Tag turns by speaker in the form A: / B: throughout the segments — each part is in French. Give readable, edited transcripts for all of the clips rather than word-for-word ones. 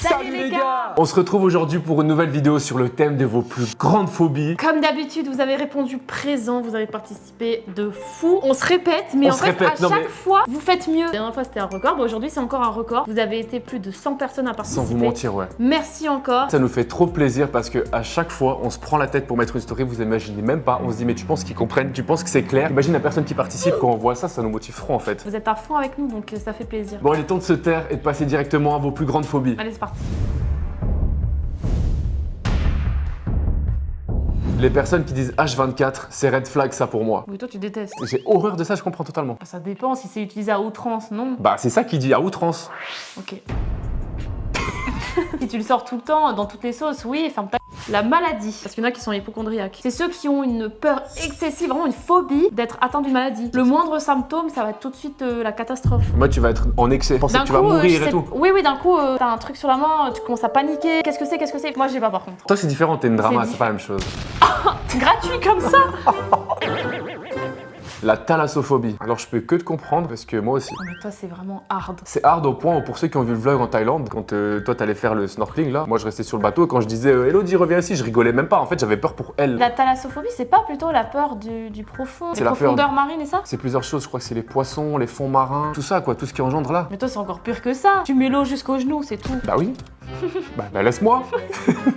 A: Salut les gars! On se retrouve aujourd'hui pour une nouvelle vidéo sur le thème de vos plus grandes phobies.
B: Comme d'habitude, vous avez répondu présent, vous avez participé de fou. On se répète, mais à chaque fois, vous faites mieux. La dernière fois, c'était un record. Bon, aujourd'hui, c'est encore un record. Vous avez été plus de 100 personnes à participer.
A: Sans vous mentir, ouais.
B: Merci encore.
A: Ça nous fait trop plaisir parce que à chaque fois, on se prend la tête pour mettre une story. Vous imaginez même pas. On se dit, mais tu penses qu'ils comprennent? Tu penses que c'est clair? Imagine la personne qui participe, quand on voit ça, ça nous motive trop en fait.
B: Vous êtes à fond avec nous, donc ça fait plaisir.
A: Bon, il est temps de se taire et de passer directement à vos plus grandes phobies.
B: Allez, c'est parti.
A: Les personnes qui disent H24, c'est red flag ça pour moi.
B: Oui, toi tu détestes.
A: J'ai horreur de ça, je comprends totalement.
B: Ça dépend si c'est utilisé à outrance, non?
A: Bah c'est ça qui dit à outrance.
B: Ok. Si tu le sors tout le temps, dans toutes les sauces, oui, ferme ta... La maladie, parce qu'il y en a qui sont hypochondriaques. C'est ceux qui ont une peur excessive, vraiment une phobie d'être atteint d'une maladie. Le moindre symptôme, ça va être tout de suite la catastrophe.
A: Moi, tu vas être en excès. Penser que tu vas mourir et tout.
B: Oui, d'un coup, t'as un truc sur la main, tu commences à paniquer. Qu'est-ce que c'est? Moi, j'ai pas par contre.
A: Toi, c'est différent, t'es une drama, c'est pas la même chose.
B: Gratuit comme ça.
A: La thalassophobie. Alors je peux que te comprendre parce que moi aussi.
B: Oh, mais toi c'est vraiment hard.
A: C'est hard au point où pour ceux qui ont vu le vlog en Thaïlande, quand toi t'allais faire le snorkeling là, moi je restais sur le bateau et quand je disais Elodie reviens ici, je rigolais même pas. En fait j'avais peur pour elle.
B: La thalassophobie c'est pas plutôt la peur du profond, des profondeurs marines et ça? C'est
A: plusieurs choses, je crois que c'est les poissons, les fonds marins, tout ça quoi, tout ce qui engendre là.
B: Mais toi c'est encore pire que ça. Tu mets l'eau jusqu'aux genoux, c'est tout.
A: Bah oui. bah laisse-moi.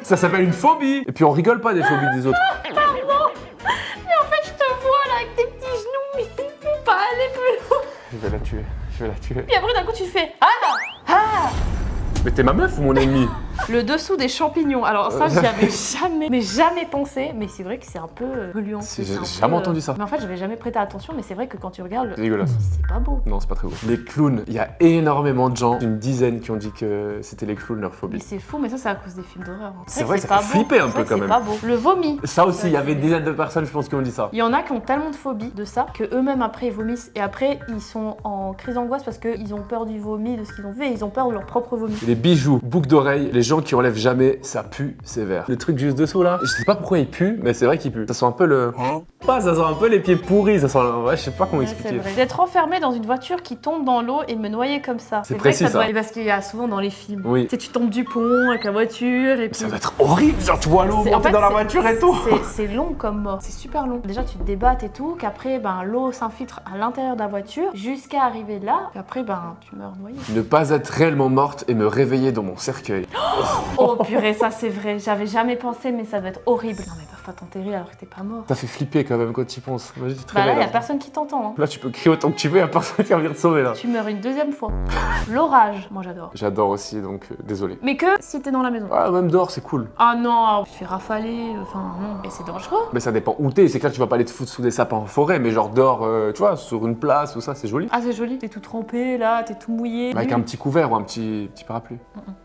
A: Ça s'appelle une phobie. Et puis on rigole pas des phobies des autres.
B: Pardon. Mais en fait je te vois là avec tes petits genoux, mais pas aller plus loin.
A: Je vais la tuer.
B: Puis après d'un coup tu fais
A: Mais t'es ma meuf ou mon ennemi?
B: Le dessous des champignons. Alors ça j'y avais jamais pensé, mais c'est vrai que c'est un peu polluant.
A: J'ai jamais entendu ça.
B: Mais en fait j'avais jamais prêté attention, mais c'est vrai que quand tu regardes,
A: c'est dégueulasse.
B: C'est pas beau.
A: Non, c'est pas très beau. Les clowns, il y a énormément de gens, une dizaine qui ont dit que c'était les clowns leur phobie.
B: Mais c'est fou, mais ça c'est à cause des films d'horreur.
A: C'est vrai, ça fait flipper un peu quand même.
B: C'est pas beau. Le vomi.
A: Ça aussi, il y avait des dizaines de personnes, je pense, qui ont dit ça.
B: Il y en a qui ont tellement de phobie de ça que eux-mêmes après ils vomissent et après ils sont en crise d'angoisse parce qu'ils ont peur du vomi, de ce qu'ils ont fait, et ils ont peur de leur propre vomi.
A: Les bijoux, boucles d'oreilles, les gens qui enlèvent jamais, ça pue sévère. Le truc juste dessous là, je sais pas pourquoi il pue, mais c'est vrai qu'il pue. Ça sent un peu le... ça sent un peu les pieds pourris, ça sent... Ouais, je sais pas comment expliquer.
B: D'être enfermé dans une voiture qui tombe dans l'eau et me noyer comme ça.
A: C'est précis ça.
B: Parce qu'il y a souvent dans les films.
A: Oui.
B: Tu tombes du pont avec la voiture et puis...
A: Ça doit être horrible, genre tu vois l'eau monter dans la voiture et tout.
B: C'est long comme mort, c'est super long. Déjà tu te débattes et tout, qu'après l'eau s'infiltre à l'intérieur de la voiture jusqu'à arriver là, qu'après tu meurs noyé.
A: Ne pas être réellement morte et me réveiller dans mon cercueil.
B: Oh purée, ça c'est vrai, j'avais jamais pensé mais ça doit être horrible. Non mais ils peuvent pas t'enterrer alors que t'es pas mort.
A: Ça fait flipper quand même quand tu y penses. Imagine, tu te
B: là
A: réveilles,
B: y a personne qui t'entend.
A: Là tu peux crier autant que tu veux, y a personne qui va venir te sauver là.
B: Tu meurs une deuxième fois. L'orage, moi j'adore.
A: J'adore aussi donc désolé.
B: Mais que si t'es dans la maison.
A: Ah même dehors c'est cool.
B: Ah non, tu te fais rafaler, enfin non, et c'est dangereux.
A: Mais ça dépend où t'es, c'est clair que tu vas pas aller te foutre sous des sapins en forêt, mais genre dehors, tu vois, sur une place ou ça, c'est joli.
B: Ah c'est joli, t'es tout trempé là, t'es tout mouillé.
A: Avec un petit couvert ou un petit parapluie.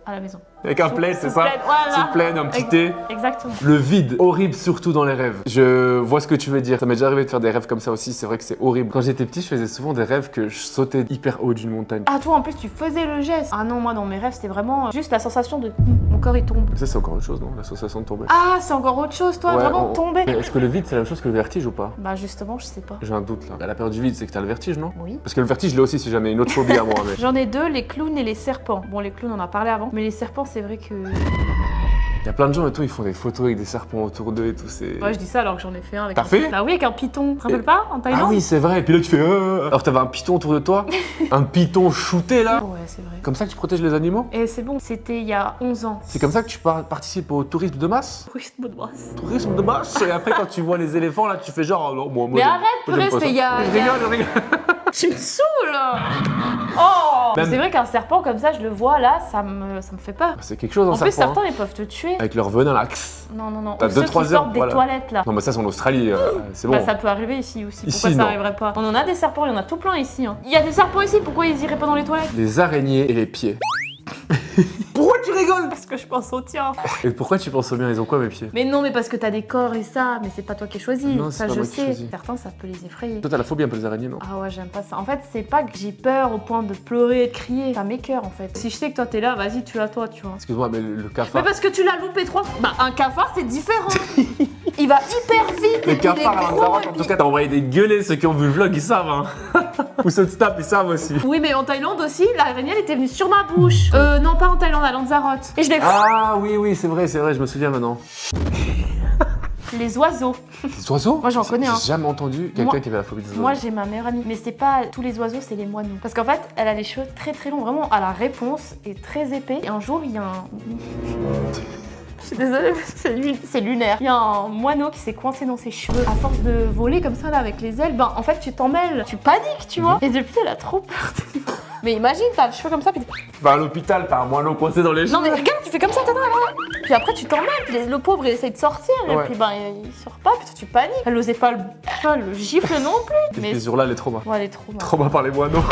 B: À la maison.
A: Avec un plaid, c'est ça?
B: Voilà.
A: Sous plaid, un petit thé.
B: Exactement.
A: Le vide, horrible surtout dans les rêves. Je vois ce que tu veux dire. Ça m'est déjà arrivé de faire des rêves comme ça aussi, c'est vrai que c'est horrible. Quand j'étais petit, je faisais souvent des rêves que je sautais hyper haut d'une montagne.
B: Ah toi en plus tu faisais le geste. Ah non, moi dans mes rêves c'était vraiment juste la sensation de mon corps il tombe.
A: Ça c'est encore autre chose, non? L'association de tomber.
B: Ah c'est encore autre chose toi, vraiment tomber.
A: Est-ce que le vide c'est la même chose que le vertige ou pas?
B: Bah justement je sais pas.
A: J'ai un doute là. La peur du vide c'est que t'as le vertige, non?
B: Oui.
A: Parce que le vertige je l'ai aussi si jamais une autre phobie à moi. Mais...
B: J'en ai deux, les clowns et les serpents. Bon les clowns on en a parlé avant, mais les serpents c'est vrai que...
A: Il y a plein de gens et tout, ils font des photos avec des serpents autour d'eux et tout, c'est...
B: Ouais, je dis ça alors que j'en ai fait un avec...
A: T'as fait?
B: Bah oui, avec un python. Tu te rappelles pas, en Thaïlande?
A: Ah oui, c'est vrai, et puis là tu fais... Alors t'avais un python autour de toi? Un python shooté là?
B: Ouais, c'est vrai.
A: Comme ça que tu protèges les animaux?
B: Et c'est bon, c'était il y a 11 ans.
A: C'est comme ça que tu participes au tourisme de masse?
B: Tourisme de masse.
A: Tourisme de masse? Et après quand tu vois les éléphants là, tu fais genre... Non, moi,
B: mais arrête, purée, c'était il y a...
A: Je rigole.
B: Tu me saoules. Oh. C'est vrai qu'un serpent comme ça, je le vois là, ça me fait peur.
A: C'est quelque chose
B: en
A: serpent.
B: plus, certains ils peuvent te tuer.
A: Avec leur venin là.
B: Non.
A: T'as 2-3 heures.
B: Des toilettes là.
A: Non, mais ça c'est en Australie, c'est bon.
B: Bah ça peut arriver ici aussi. Pourquoi
A: ici,
B: ça
A: non.
B: arriverait pas? On en a des serpents, il y en a tout plein ici. Il y a des serpents ici, pourquoi ils iraient pas dans les toilettes?
A: Les araignées et les pieds. Pourquoi tu rigoles?
B: Parce que je pense au tien.
A: Et pourquoi tu penses au mien? Ils ont quoi mes pieds?
B: Mais non, mais parce que t'as des corps et ça, mais c'est pas toi qui as choisi.
A: Non,
B: ça
A: pas
B: je
A: moi qui
B: sais.
A: choisis.
B: Certains ça peut les effrayer.
A: Toi t'as la phobie un peu des araignées, non?
B: Ah ouais, j'aime pas ça. En fait, c'est pas que j'ai peur au point de pleurer et de crier. Ça m'écoeure en fait. Si je sais que toi t'es là, vas-y, tu l'as toi, tu vois.
A: Excuse-moi, mais le cafard.
B: Mais parce que tu l'as loupé 3 fois. Bah un cafard c'est différent. Il va hyper vite.
A: Le
B: et puis il est
A: cafard à
B: gros,
A: Lanzarote,
B: et
A: en
B: puis-
A: tout cas, t'as envoyé des gueulets, ceux qui ont vu le vlog, ils savent, hein. Ou ceux de Snap, ils savent aussi.
B: Oui, mais en Thaïlande aussi, l'araignée, elle était venue sur ma bouche. Non, pas en Thaïlande, à Lanzarote. Et je l'ai...
A: Ah oui, c'est vrai, je me souviens maintenant.
B: Les oiseaux.
A: Les oiseaux?
B: Moi, j'en connais, hein.
A: J'ai jamais entendu quelqu'un qui avait la phobie des oiseaux.
B: Moi, j'ai ma meilleure amie. Mais c'est pas tous les oiseaux, c'est les moineaux. Parce qu'en fait, elle a les cheveux très très longs. Vraiment, à la réponse est très épais. Et un jour, il y a un... Je suis désolée, c'est lunaire. Il y a un moineau qui s'est coincé dans ses cheveux. À force de voler comme ça, là, avec les ailes, ben, en fait, tu t'en mêles. Tu paniques, tu vois. Et depuis, elle a trop peur. Mais imagine, t'as les cheveux comme ça, puis...
A: Bah à l'hôpital, t'as un moineau coincé dans les cheveux.
B: Non mais regarde, tu fais comme ça, t'as puis après tu t'en mêles, puis le pauvre il essaye de sortir, et puis ben il sort pas, puis toi, tu paniques. Elle osait pas le gifle non plus.
A: Mais sur là, les traumas.
B: Ouais, elle est trop mal.
A: Trauma par les moineaux.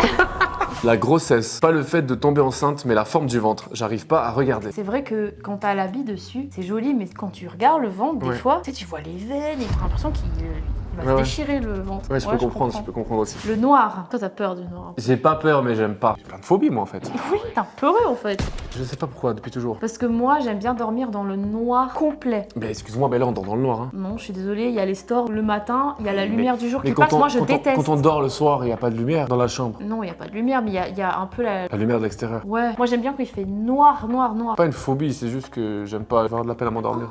A: La grossesse, pas le fait de tomber enceinte, mais la forme du ventre. J'arrive pas à regarder.
B: C'est vrai que quand t'as l'habit dessus, c'est joli, mais quand tu regardes le ventre, des fois, tu sais, tu vois les veines et t'as l'impression qu'il va se déchirer le ventre.
A: Ouais, je peux comprendre aussi.
B: Le noir. Toi, t'as peur du noir.
A: J'ai pas peur, mais j'aime pas. J'ai plein de phobies, moi, en fait.
B: Oui, t'es un peureux, en fait.
A: Je sais pas pourquoi, depuis toujours.
B: Parce que moi, j'aime bien dormir dans le noir complet.
A: Mais excuse-moi, mais là, on dort dans le noir, hein.
B: Non, je suis désolée, il y a les stores le matin, il y a la lumière du jour qui
A: quand
B: passe. Moi, je déteste.
A: Quand on dort le soir, il y a pas de lumière dans la chambre.
B: Non, il n'y a pas de lumière, mais il y a un peu la...
A: La lumière de l'extérieur.
B: Ouais, moi j'aime bien quand il fait noir, noir, noir.
A: Pas une phobie, c'est juste que j'aime pas avoir de la peine à m'endormir.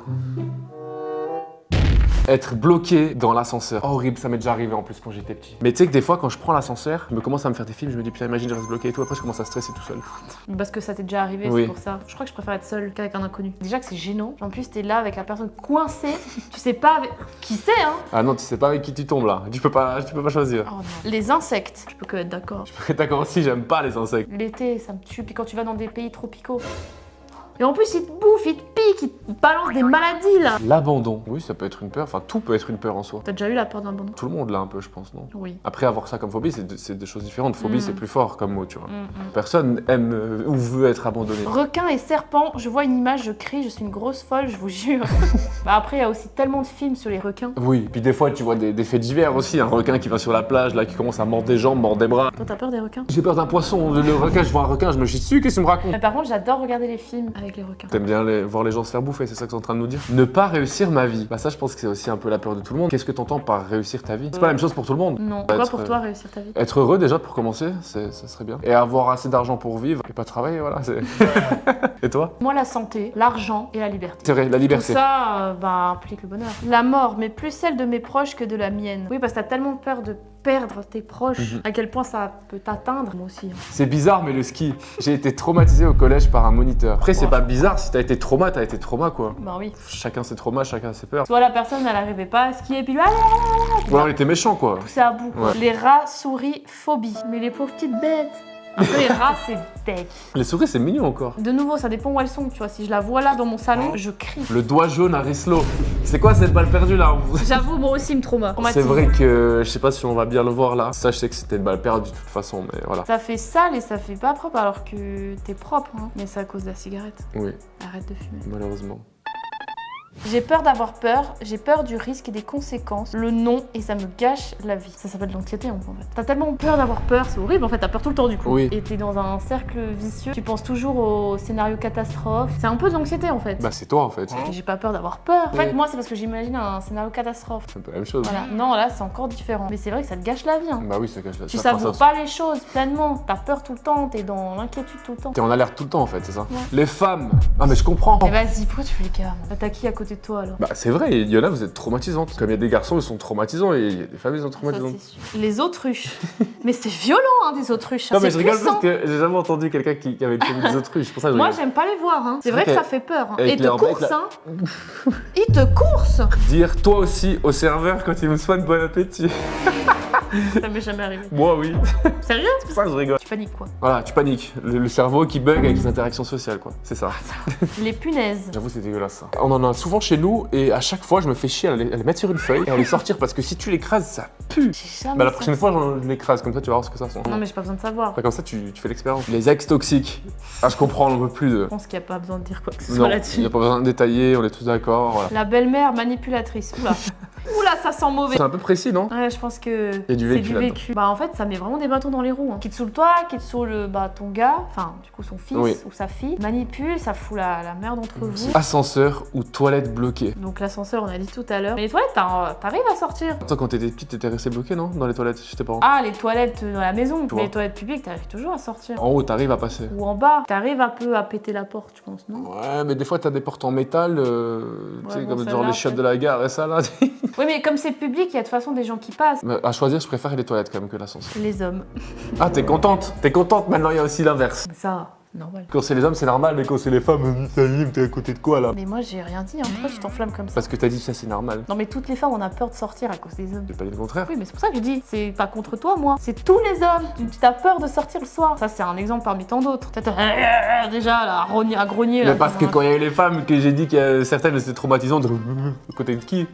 A: Être bloqué dans l'ascenseur. Horrible, ça m'est déjà arrivé en plus quand j'étais petit. Mais tu sais que des fois, quand je prends l'ascenseur, je me commence à me faire des films, je me dis putain, imagine, je reste bloqué et tout. Après, je commence à stresser tout seul.
B: Parce que ça t'est déjà arrivé,
A: oui.
B: C'est pour ça. Je crois que je préfère être seule qu'avec un inconnu. Déjà que c'est gênant. En plus, t'es là avec la personne coincée. Tu sais pas avec... qui c'est, hein.
A: Ah non, tu sais pas avec qui tu tombes là. Tu peux pas choisir.
B: Oh non. Les insectes, je peux que être d'accord.
A: Je peux être d'accord aussi, j'aime pas les insectes.
B: L'été, ça me tue. Puis quand tu vas dans des pays tropicaux. Et en plus, ils te bouffent, ils te piquent, ils te balancent des maladies là.
A: L'abandon. Oui, ça peut être une peur. Enfin, tout peut être une peur en soi.
B: T'as déjà eu la peur d'un abandon?
A: Tout le monde l'a un peu, je pense, non?
B: Oui.
A: Après, avoir ça comme phobie, c'est des choses différentes. Phobie, c'est plus fort comme mot, tu vois.
B: Mm.
A: Personne aime ou veut être abandonné.
B: Requin et serpent, je vois une image, je crie, je suis une grosse folle, je vous jure. Bah après, il y a aussi tellement de films sur les requins.
A: Oui, puis des fois, tu vois des faits divers aussi. Un requin qui va sur la plage, là, qui commence à mordre des jambes, mordre des bras.
B: Toi, t'as peur des requins?
A: J'ai peur d'un poisson. Le requin, je vois un requin, je me chie dessus, qu'est-ce que tu me racontes?
B: Mais par contre, j'adore regarder les films avec les requins.
A: T'aimes bien voir les gens se faire bouffer, c'est ça que tu es en train de nous dire? Ne pas réussir ma vie. Bah ça, je pense que c'est aussi un peu la peur de tout le monde. Qu'est-ce que t'entends par réussir ta vie? C'est pas la même chose pour tout le monde.
B: Non. Quoi pour toi réussir ta vie?
A: Être heureux déjà pour commencer, ça serait bien. Et avoir assez d'argent pour vivre et pas travailler, voilà. Et toi?
B: Moi, la santé, l'argent et la liberté.
A: C'est vrai, la liberté.
B: Tout ça, implique le bonheur. La mort, mais plus celle de mes proches que de la mienne. Oui, parce que t'as tellement peur de perdre tes proches, à quel point ça peut t'atteindre, moi aussi.
A: C'est bizarre, mais le ski, j'ai été traumatisé au collège par un moniteur. Après, c'est pas bizarre, si t'as été trauma quoi.
B: Bah oui.
A: Chacun ses traumas, chacun ses peurs.
B: Soit la personne, elle arrivait pas à skier, puis allez,
A: Ou alors il était méchant, quoi.
B: poussé à bout.
A: Ouais.
B: Les rats, souris, phobie. Mais les pauvres petites bêtes. Après, les rats, c'est deck.
A: Les souris, c'est mignon encore.
B: De nouveau, ça dépend où elles sont, tu vois. Si je la vois là dans mon salon, je crie.
A: Le doigt jaune à Rislo. C'est quoi cette balle perdue là?
B: J'avoue, moi aussi, il me trauma.
A: C'est vrai que je sais pas si on va bien le voir là. Ça, je sais que c'était une balle perdue de toute façon, mais voilà.
B: Ça fait sale et ça fait pas propre alors que t'es propre, hein. Mais c'est à cause de la cigarette.
A: Oui,
B: Arrête de fumer.
A: malheureusement.
B: J'ai peur d'avoir peur, j'ai peur du risque et des conséquences, le non, et ça me gâche la vie. Ça s'appelle l'anxiété en fait. T'as tellement peur d'avoir peur, c'est horrible en fait, t'as peur tout le temps du coup.
A: Oui.
B: Et t'es dans un cercle vicieux, tu penses toujours au scénario catastrophe. C'est un peu de l'anxiété en fait.
A: Bah, c'est toi en fait.
B: Et j'ai pas peur d'avoir peur. En fait,
A: Oui.
B: moi, c'est parce que j'imagine un scénario catastrophe.
A: C'est un peu la même chose.
B: Voilà. Non, là, c'est encore différent. Mais c'est vrai que ça te gâche la vie. Hein.
A: Bah oui, ça cache la
B: Tu
A: ça fera
B: savoures
A: ça.
B: pas les choses pleinement. T'as peur tout le temps, t'es dans l'inquiétude tout le temps.
A: T'es en alerte tout le temps en fait, c'est ça?
B: Ouais.
A: Les femmes. Ah, mais je comprends.
B: Mais vas-y, pourquoi tu fais les cas? T'as qui à côté de toi alors?
A: Bah, c'est vrai, il y en a, vous êtes traumatisantes. Comme il y a des garçons, ils sont traumatisants et il y a des femmes, ils sont
B: Ça,
A: traumatisantes.
B: c'est sûr. Les autruches. Mais c'est violent, hein, des autruches.
A: Non, mais
B: C'est
A: je rigole
B: puissant.
A: parce que j'ai jamais entendu quelqu'un qui avait une phobie des autruches. C'est pour ça que je
B: Moi,
A: rigole.
B: j'aime pas les voir. Hein. C'est
A: C'est
B: vrai
A: vrai
B: que ça fait peur. Hein.
A: avec
B: Et te
A: les- avec
B: course, hein. Ils te coursent.
A: Dire toi aussi au serveur quand il me souhaite bon appétit.
B: Ça m'est jamais arrivé.
A: Moi, oui.
B: Sérieux?
A: C'est pour ça que je rigole.
B: Tu paniques quoi?
A: Voilà, tu paniques. Le cerveau qui bug avec les interactions sociales, quoi. C'est ça.
B: Les punaises.
A: J'avoue, c'est dégueulasse ça. On en a souvent chez nous et à chaque fois, je me fais chier à les mettre sur une feuille et à les sortir parce que si tu l'écrases, ça pue.
B: J'ai jamais
A: Bah, la
B: ça.
A: prochaine fois, je l'écrase, comme ça, tu vas voir ce que ça sent.
B: Non, mais j'ai pas besoin de savoir.
A: Enfin, comme ça, tu fais l'expérience. Les ex toxiques. Ah, je comprends, on en veut plus de.
B: Je pense qu'il n'y a pas besoin de dire quoi que ce
A: Non,
B: soit
A: il
B: là-dessus.
A: n'y a pas besoin de détailler, on est tous d'accord. Voilà.
B: La belle-mère manipulatrice. Oula. Oula, ça sent mauvais.
A: C'est un peu précis, non?
B: Ouais, je pense que
A: Il y a du
B: c'est
A: vécu
B: du
A: là-dedans.
B: vécu. Bah en fait, ça met vraiment des bâtons dans les roues. Hein. Qui te saoule toi, qui te saoule ton gars, enfin du coup son fils
A: Oui.
B: ou sa fille, manipule, ça fout la merde entre vous.
A: Ascenseur ou toilette bloquée.
B: Donc l'ascenseur, on a dit tout à l'heure. Mais les toilettes, t'arrives à sortir.
A: Toi, quand t'étais petite, t'étais resté bloqué, non? Dans les toilettes chez tes parents?
B: Ah, les toilettes dans la maison.
A: Tu
B: Mais
A: vois.
B: les toilettes publiques, t'arrives toujours à sortir.
A: En haut, t'arrives à passer.
B: Ou en bas, t'arrives un peu à péter la porte, je pense, non?
A: Ouais, mais des fois, t'as des portes en métal, tu sais,
B: bon,
A: comme
B: celle-là,
A: genre les chiottes de la gare et ça, là.
B: Oui, mais comme c'est public, il y a de toute façon des gens qui passent.
A: Mais à choisir, je préfère les toilettes quand même que l'ascenseur.
B: Les hommes.
A: Ah, t'es contente? T'es contente? Maintenant, il y a aussi l'inverse.
B: Ça, normal.
A: Quand c'est les hommes, c'est normal, mais quand c'est les femmes, ça y est, t'es à côté de quoi, là?
B: Mais moi, j'ai rien dit, hein. Pourquoi tu t'enflammes comme ça?
A: Parce que t'as dit ça, c'est normal.
B: Non, mais toutes les femmes, on a peur de sortir à cause des hommes.
A: J'ai pas dit le contraire.
B: Oui, mais c'est pour ça que je dis, c'est pas contre toi, moi. C'est tous les hommes. Tu as peur de sortir le soir. Ça, c'est un exemple parmi tant d'autres. Déjà, là, à grogner.
A: Mais
B: là,
A: parce que quand il y a eu les femmes, que j'ai dit que certaines étaient traumatisantes, à côté de qui?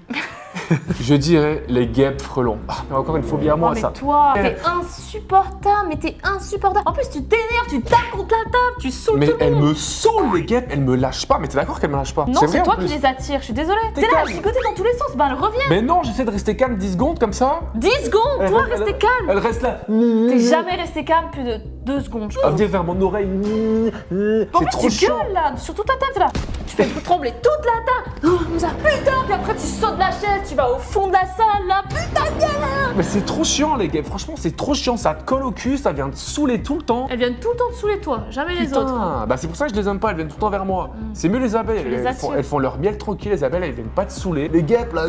A: Je dirais les guêpes frelons. Ah, mais encore une phobie à moi,
B: Oh, mais
A: ça.
B: toi, t'es insupportable, mais t'es insupportable. En plus, tu t'énerves, tu tapes contre la table, tu saoules
A: Mais
B: tout le
A: elles
B: monde.
A: me saoulent, les guêpes, elles me lâchent pas. Mais t'es d'accord qu'elles me lâchent pas?
B: Non,
A: vrai,
B: c'est
A: en
B: toi
A: plus.
B: qui les attires, je suis désolée. T'es là,
A: calme.
B: à chicoter dans tous les sens, bah elle revient.
A: Mais non, j'essaie de rester calme 10 secondes comme ça.
B: 10 secondes, toi, restez calme.
A: Elle reste là.
B: T'es jamais resté calme plus de 2 secondes.
A: À dire vers mon oreille.
B: En
A: C'est
B: plus,
A: trop
B: tu
A: chiant.
B: gueules là, sur toute ta tête là. Tu fais trembler toute la table. Oh, comme ça, putain, puis après tu sautes de la chaise, tu vas au fond de la salle là, putain, gueule.
A: Mais c'est trop chiant, les guêpes. Franchement, c'est trop chiant. Ça te colle au cul, ça vient te saouler tout le temps.
B: Elles viennent tout le temps te saouler toi, jamais les autres.
A: Putain, bah c'est pour ça que je les aime pas, elles viennent tout le temps vers moi. C'est mieux les abeilles,
B: Tu les attires.
A: elles font leur miel tranquille, les abeilles, elles viennent pas te saouler. Les guêpes là,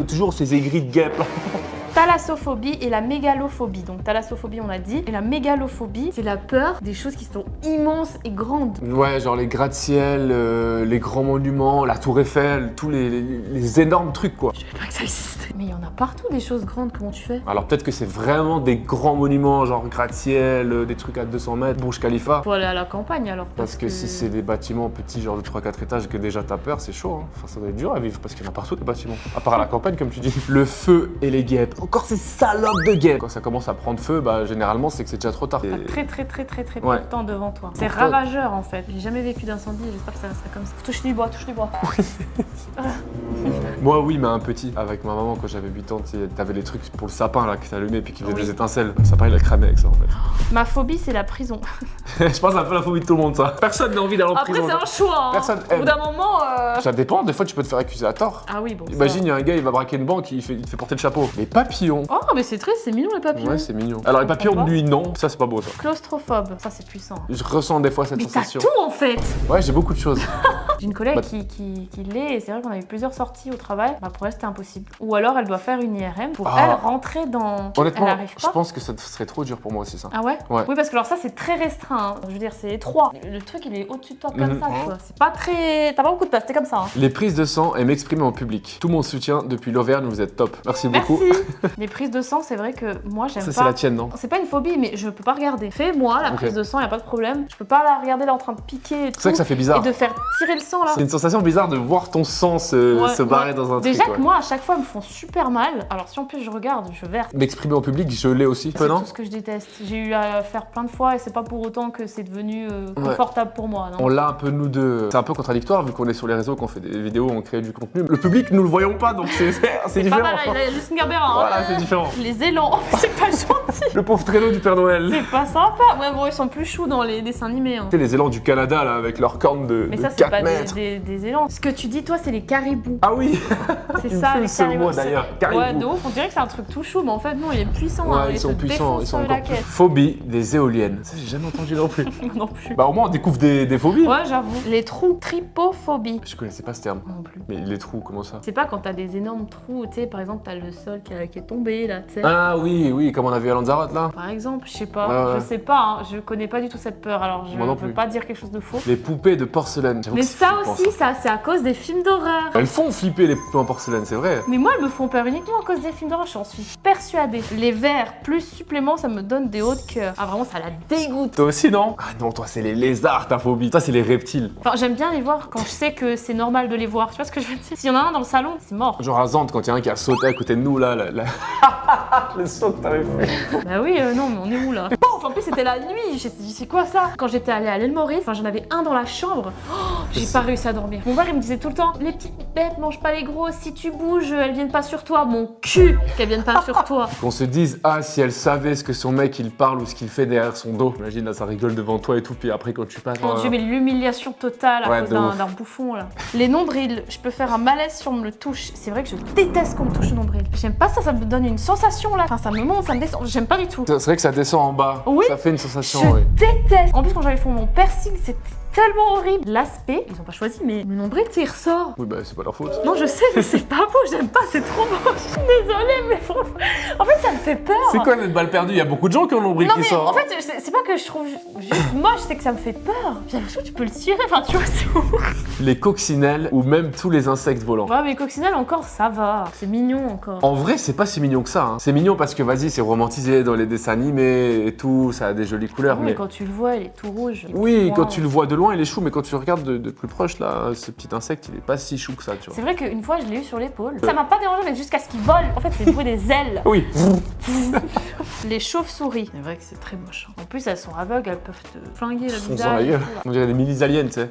A: toujours ces aigris de guêpes là.
B: Thalassophobie et la mégalophobie. Donc thalassophobie on a dit, et la mégalophobie c'est la peur des choses qui sont immenses et grandes.
A: Ouais, genre les gratte-ciel, les grands monuments, la tour Eiffel, tous les énormes trucs quoi.
B: Je savais pas que ça existait. Mais il y en a partout des choses grandes, comment tu fais?
A: Alors peut-être que c'est vraiment des grands monuments, genre gratte-ciel, des trucs à 200 mètres, Burj Khalifa.
B: Faut aller à la campagne alors.
A: Parce que si c'est des bâtiments petits, genre de 3-4 étages, que déjà t'as peur, c'est chaud. Hein. Enfin, ça doit être dur à vivre parce qu'il y en a partout des bâtiments. À part à la campagne, comme tu dis. Le feu et les guêpes. Encore ces salopes de guêpes. Quand ça commence à prendre feu, bah généralement c'est que c'est déjà trop tard.
B: T'as très peu
A: Ouais.
B: de temps devant toi. C'est
A: Pour toi.
B: ravageur en fait. J'ai jamais vécu d'incendie, j'espère que ça restera comme ça. Touche du bois, touche du bois.
A: Moi oui, mais un petit. Avec ma maman quand j'avais 8 ans, tu sais, t'avais les trucs pour le sapin là qui s'allumaient puis qui faisaient
B: Oui.
A: des étincelles. Le sapin il a cramé avec ça en fait.
B: Ma phobie c'est la prison.
A: Je pense que c'est un peu la phobie de tout le monde ça. Personne n'a envie d'aller en
B: Après
A: prison.
B: c'est un choix. Hein.
A: Personne
B: Au bout
A: aime.
B: d'un moment.
A: Ça dépend, des fois tu peux te faire accuser à tort.
B: Ah oui bon.
A: Imagine, il y a un gars, il va braquer une banque, il te fait porter le chapeau. Les papillons.
B: Oh mais c'est triste, c'est mignon les papillons.
A: Ouais, c'est mignon. Alors les papillons,
B: comprends pas.
A: lui, non. Ça, c'est pas beau, ça.
B: Claustrophobe, ça c'est puissant.
A: Je ressens des fois cette
B: Mais t'as
A: sensation.
B: tout en fait.
A: Ouais, j'ai beaucoup de choses.
B: J'ai une collègue
A: Bah-
B: qui l'est et c'est vrai qu'on a eu plusieurs sorties au travail. Bah pour elle c'était impossible. Ou alors elle doit faire une IRM pour
A: Ah.
B: elle rentrer dans.
A: Honnêtement,
B: elle arrive
A: je
B: pas.
A: pense que ça serait trop dur pour moi aussi, ça.
B: Ah ouais,
A: Ouais.
B: Oui parce que alors ça c'est très restreint. Hein. Je veux dire c'est étroit. Le truc il est au-dessus de toi comme
A: Mhm.
B: ça tu vois. C'est pas très. T'as pas beaucoup de place. T'es comme ça. Hein.
A: Les prises de sang et m'exprimer en public. Tout mon soutien depuis l'Auvergne, vous êtes top. Merci beaucoup.
B: Merci. Les prises de sang c'est vrai que moi j'aime
A: Ça,
B: pas.
A: c'est la tienne, non?
B: C'est pas une phobie mais je peux pas regarder. Fais-moi la
A: Ok.
B: prise de sang, y a pas de problème. Je peux pas la regarder là en train de piquer et tout.
A: C'est vrai que ça fait bizarre.
B: Et de faire tirer le sang là.
A: C'est une sensation bizarre de voir ton sang se
B: Ouais,
A: barrer
B: ouais.
A: dans un
B: Déjà
A: truc.
B: que moi à chaque fois ils me font super mal. Alors si en plus je regarde, je verse.
A: M'exprimer en public, je l'ai aussi.
B: C'est
A: non?
B: tout ce que je déteste. J'ai eu à faire plein de fois et c'est pas pour autant que c'est devenu confortable pour moi. Non.
A: On l'a un peu nous deux. C'est un peu contradictoire vu qu'on est sur les réseaux, qu'on fait des vidéos, on crée du contenu. Le public, nous le voyons pas, donc c'est
B: C'est
A: différent.
B: pas mal, là, il a juste une Garbera.
A: Voilà, c'est différent.
B: Les élans, c'est pas gentil.
A: Le pauvre traîneau du Père Noël.
B: C'est pas sympa. Ouais, bon, ils sont plus choux dans les dessins animés. Hein.
A: Tu sais, les élans du Canada, là, avec leurs cornes de,
B: Mais
A: de
B: ça, c'est
A: 4
B: pas
A: mètres.
B: des élans. Ce que tu dis, toi, c'est les caribous.
A: Ah oui.
B: C'est
A: Il me
B: ça,
A: fait
B: les
A: ce
B: caribous.
A: mot, d'ailleurs, caribou.
B: Ouais, de ouf, on dirait que c'est un truc tout chou, mais en fait, non, il est puissant.
A: Ouais,
B: hein,
A: ils
B: il
A: sont
B: te
A: puissants, ils
B: défonce
A: sont
B: la
A: encore plus.
B: caisse.
A: Phobie des éoliennes. Ça, j'ai jamais entendu non plus.
B: Non plus.
A: Bah, au moins, on découvre des phobies.
B: Ouais, j'avoue. Les trous, tripophobie.
A: Je connaissais pas ce terme.
B: Non plus.
A: Mais les trous, comment ça?
B: C'est pas quand t'as des énormes trous, tu sais, par exemple, t'as le sol qui est tombé, là, tu sais.
A: Ah oui, oui, comme on a vu à Lanzarote, là.
B: Par exemple, je sais pas,
A: Ouais, ouais.
B: je sais pas, hein, je connais pas du tout cette peur, alors je
A: Moi non
B: veux
A: plus.
B: pas dire quelque chose de faux.
A: Les poupées de porcelaine. J'avoue
B: Mais
A: que c'est
B: ça
A: flippant,
B: aussi, ça, c'est à cause des films d'horreur.
A: Elles font flipper les poupées en porcelaine, c'est vrai.
B: Mais moi, elles me font peur uniquement à cause des films d'horreur, j'en suis persuadée. Les verres plus suppléments, ça me donne des hauts de cœur. Ah, vraiment, ça la dégoûte.
A: Toi aussi, non? Ah non, toi, c'est les lézards, ta phobie. Toi, c'est les reptiles.
B: Enfin, j'aime bien les voir quand je sais que c'est normal de les voir. Tu vois ce que je veux dire? S'il y en a un dans le salon, c'est mort.
A: Genre à Zante, quand il y a un qui a sauté à côté de nous, là, le saut que t'avais fait.
B: Bah oui, non, mais on est où là? Pouf, en plus, c'était la nuit. C'est quoi ça? Quand j'étais allée à l'île Maurice, enfin, j'en avais un dans la chambre. Oh, j'ai pas réussi à dormir. Mon père, il me disait tout le temps, les petites bête, mange pas les gros. Si tu bouges, elles viennent pas sur toi. Mon cul, qu'elles viennent pas sur toi.
A: Qu'on se dise, ah, si elle savait ce que son mec il parle ou ce qu'il fait derrière son dos. Imagine, là, ça rigole devant toi et tout, puis après, quand tu passes.
B: Mon Dieu, mais l'humiliation totale à
A: Ouais,
B: cause
A: de ouf.
B: d'un bouffon là. Les nombrils, je peux faire un malaise si on me le touche. C'est vrai que je déteste qu'on me touche le nombril. J'aime pas ça, ça me donne une sensation là. Enfin, ça me monte, ça me descend. J'aime pas du tout.
A: C'est vrai que ça descend en bas.
B: Oui.
A: Ça fait une sensation,
B: Je
A: oui.
B: déteste. En plus, quand j'avais fait mon piercing, c'était tellement horrible. L'aspect, ils ont pas choisi, mais le nombril, tu sais, il ressort.
A: Oui, bah, c'est pas leur faute.
B: Non, je sais, mais c'est pas beau, j'aime pas, c'est trop moche. Je suis désolée, mais franchement. En fait, ça me fait peur.
A: C'est quoi notre balle perdue? Il y a beaucoup de gens qui ont l'ombril
B: Non,
A: qui
B: mais
A: sort.
B: en fait, c'est pas que je trouve juste moche, c'est que ça me fait peur. J'ai l'impression que tu peux le tirer, enfin, tu vois, c'est ouf.
A: Les coccinelles ou même tous les insectes volants.
B: Ouais, mais coccinelle, encore, ça va. C'est mignon encore.
A: En vrai, c'est pas si mignon que ça. Hein. C'est mignon parce que, vas-y, c'est romantisé dans les dessins animés et tout, ça a des jolies couleurs.
B: Oui,
A: mais
B: quand tu le vois, il est tout rouge.
A: oui,
B: Wow.
A: quand tu le vois de loin, il est chou, mais quand tu le regardes de plus proche, là, ce petit insecte, il est pas si chou que ça, tu vois.
B: C'est vrai qu'une fois, je l'ai eu sur l'épaule. Ça m'a pas dérangé, mais jusqu'à ce qu'il vole. En fait, c'est le bruit des ailes.
A: Oui.
B: Les chauves-souris. C'est vrai que c'est très moche. En plus, elles sont aveugles, elles peuvent te flinguer le
A: Fonce dans
B: visage.
A: la
B: et
A: gueule.
B: tout, là.
A: On dirait des mini-aliens, tu sais.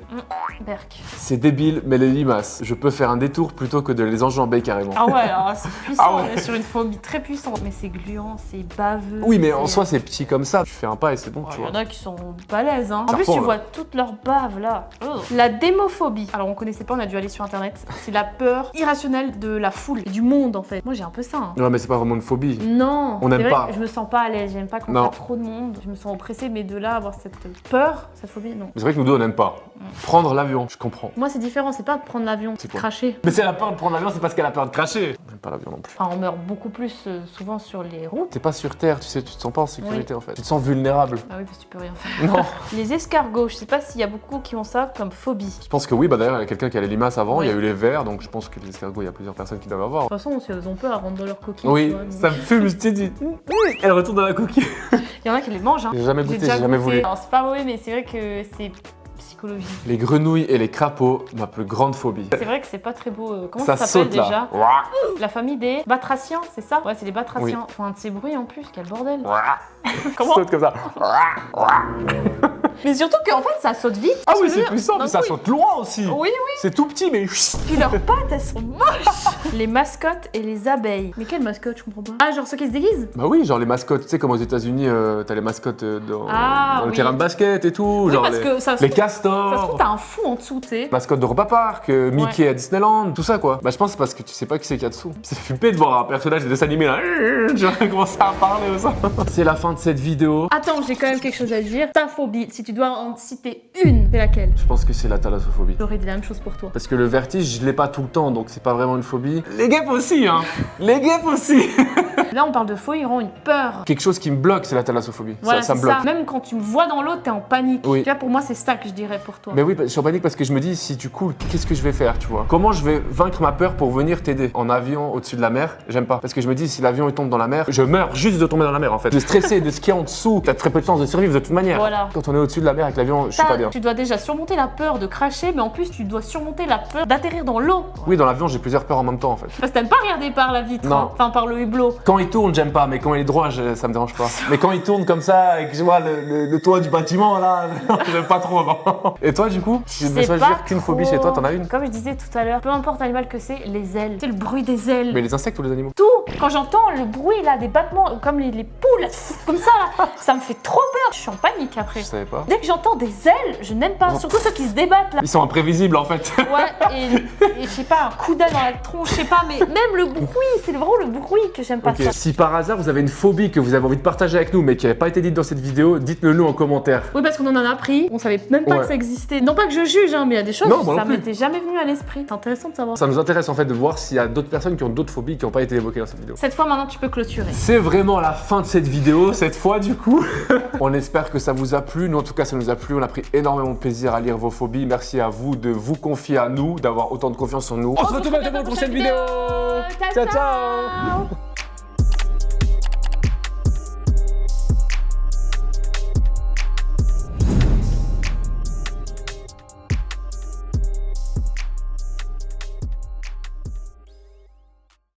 B: Berk.
A: C'est débile, mais les limaces, je peux faire un détour plutôt que de les enjamber carrément.
B: Ah ouais, alors c'est puissant,
A: Ah ouais.
B: on est sur une phobie très puissante. Mais c'est gluant, c'est baveux.
A: Oui, mais en
B: c'est-
A: soi, c'est petit comme ça. Tu fais un pas et c'est bon, tu
B: Il y
A: vois.
B: en a qui sont balèzes, hein. En
A: Ça
B: plus,
A: repond,
B: tu
A: là.
B: vois toute leur bave là. La démophobie. Alors, on connaissait pas, on a dû aller sur internet. C'est la peur irrationnelle de la foule, et du monde en fait. Moi, j'ai un peu ça. Hein.
A: Ouais, mais c'est pas vraiment une phobie.
B: Non,
A: On
B: c'est
A: n'aime
B: vrai
A: pas.
B: que je me sens pas à l'aise, j'aime pas quand il y
A: Non.
B: a trop de monde, je me sens oppressée, mais de là avoir cette peur, cette phobie, non.
A: C'est vrai que nous deux, on n'aime pas. Prendre l'avion, je comprends.
B: Moi, c'est différent, c'est pas de prendre l'avion, c'est de
A: quoi
B: cracher.
A: Mais si elle a peur de prendre l'avion, c'est parce qu'elle a peur de cracher. J'aime pas l'avion non plus.
B: Enfin, on meurt beaucoup plus souvent sur les routes.
A: T'es pas sur Terre, tu sais, tu te sens pas en sécurité en fait. Tu te sens vulnérable.
B: Ah oui, parce que tu peux rien faire.
A: Non.
B: Les escargots, je sais pas s'il y a beaucoup qui ont ça comme phobie.
A: Je pense que oui, bah d'ailleurs, il y a quelqu'un qui a les limaces avant,
B: Oui.
A: il y a eu les vers, donc je pense que les escargots, il y a plusieurs personnes qui doivent avoir.
B: De toute façon, si elles ont peur, elles rentrent dans leur coquille.
A: Oui,
B: tu vois, donc-
A: ça me fume, je t'ai dit. Elle retourne dans la coquille.
B: Il y en a qui les mangent, hein.
A: J'ai jamais goûté, j'ai jamais voulu.
B: Alors, c'est pas mauvais, mais c'est vrai que c'est psychologique.
A: Les grenouilles et les crapauds, ma plus grande phobie.
B: C'est vrai que c'est pas très beau. Comment
A: Ça
B: ça s'appelle
A: saute là.
B: déjà
A: Ouah,
B: La famille des batraciens, c'est ça? Ouais, c'est les batraciens.
A: Oui.
B: Ils font un de ces bruits en plus, quel bordel.
A: ouah.
B: Comment
A: Saute comme ça.
B: Mais surtout qu'en fait, ça saute vite.
A: Ah
B: tu
A: oui,
B: veux
A: c'est
B: dire.
A: puissant, mais
B: Donc
A: ça
B: oui.
A: saute loin aussi.
B: Oui, oui.
A: C'est tout petit, mais.
B: Puis leurs pattes, elles sont moches. Les mascottes et les abeilles. Mais quelles mascottes, je comprends pas. Ah, genre ceux qui se déguisent?
A: Bah oui, genre les mascottes, tu sais, comme aux États-Unis, t'as les mascottes dans,
B: Ah,
A: dans le
B: oui.
A: terrain de basket et tout.
B: Oui,
A: genre
B: parce
A: les,
B: que ça se
A: les
B: trouve-
A: castors.
B: Ça se trouve, t'as un fou en dessous, tu sais.
A: Mascotte de Europa Park, Mickey à Disneyland, tout ça quoi. Bah je pense que c'est parce que tu sais pas qui c'est qu'il y a dessous. C'est flippé de voir un personnage de dessin animé là. Je vais commencer à parler ou ça. C'est la fin de cette vidéo.
B: Attends, j'ai quand même quelque chose à dire. Ta phobie, si tu dois en citer une, c'est laquelle?
A: Je pense que c'est la thalassophobie.
B: J'aurais dit la même chose pour toi.
A: Parce que le vertige, je l'ai pas tout le temps, donc c'est pas vraiment une phobie. Les guêpes aussi, hein. Les guêpes aussi.
B: Là, on parle de faux, ils auront une peur.
A: Quelque chose qui me bloque, c'est la thalassophobie.
B: Voilà,
A: ça
B: c'est
A: me bloque.
B: ça. Même quand tu me vois dans l'eau, t'es en panique.
A: Oui.
B: Tu vois, pour moi, c'est ça que je dirais pour toi.
A: Mais oui, je suis en panique parce que je me dis, si tu coules, qu'est-ce que je vais faire, tu vois? Comment je vais vaincre ma peur pour venir t'aider? En avion, au-dessus de la mer, j'aime pas. Parce que je me dis, si l'avion il tombe dans la mer, je meurs juste de tomber dans la mer en fait. De stresser, de skier en dessous, t'as très peu de chance de survivre de toute manière.
B: Voilà.
A: Quand on est au-dessus de la mer avec l'avion, je suis pas bien.
B: Tu dois déjà surmonter la peur de cracher, mais en plus, tu dois surmonter la peur d'atterrir dans l'eau.
A: Oui, dans l'avion, j'ai plusieurs peurs en même temps en fait.
B: Parce que t'aimes pas regarder par la vitre,
A: Non.
B: hein. Enfin par le hublot.
A: Quand il tourne, j'aime pas, mais quand il est droit, ça me dérange pas. Mais quand il tourne comme ça et que je vois le toit du bâtiment là, j'aime pas trop. Non. Et toi, du coup, tu devais
B: C'est
A: choisir
B: pas
A: qu'une phobie
B: trop-
A: chez toi, t'en as une?
B: Comme je disais tout à l'heure, peu importe l'animal que c'est, les ailes. C'est le bruit des ailes.
A: Mais les insectes ou les animaux?
B: Tout. Quand j'entends le bruit là des battements, comme les poules, comme ça là, ça me fait trop peur. Je suis en panique après.
A: Je savais pas.
B: Dès que j'entends des ailes, je n'aime pas. Surtout ceux qui se débattent là.
A: Ils sont imprévisibles en fait.
B: Ouais, et je sais pas, un coup d'aile dans la tronche, je sais pas, mais même le bruit, c'est vraiment le bruit que j'aime pas
A: Ok.
B: ça.
A: Si par hasard vous avez une phobie que vous avez envie de partager avec nous mais qui n'avait pas été dite dans cette vidéo, dites-le nous en commentaire.
B: Oui, parce qu'on en a appris, on savait même pas
A: Ouais.
B: que ça existait. Non pas que je juge, hein, mais il y a des choses,
A: Non, moi non
B: ça
A: plus.
B: m'était jamais venu à l'esprit. C'est intéressant de savoir.
A: Ça nous intéresse en fait de voir s'il y a d'autres personnes qui ont d'autres phobies qui n'ont pas été évoquées dans cette vidéo.
B: Cette fois maintenant tu peux clôturer.
A: C'est vraiment la fin de cette vidéo, cette fois du coup. On espère que ça vous a plu. Nous en tout cas ça nous a plu. On a pris énormément de plaisir à lire vos phobies. Merci à vous de vous confier à nous, d'avoir autant de confiance en nous. On se retrouve à la prochaine vidéo. Ciao ciao.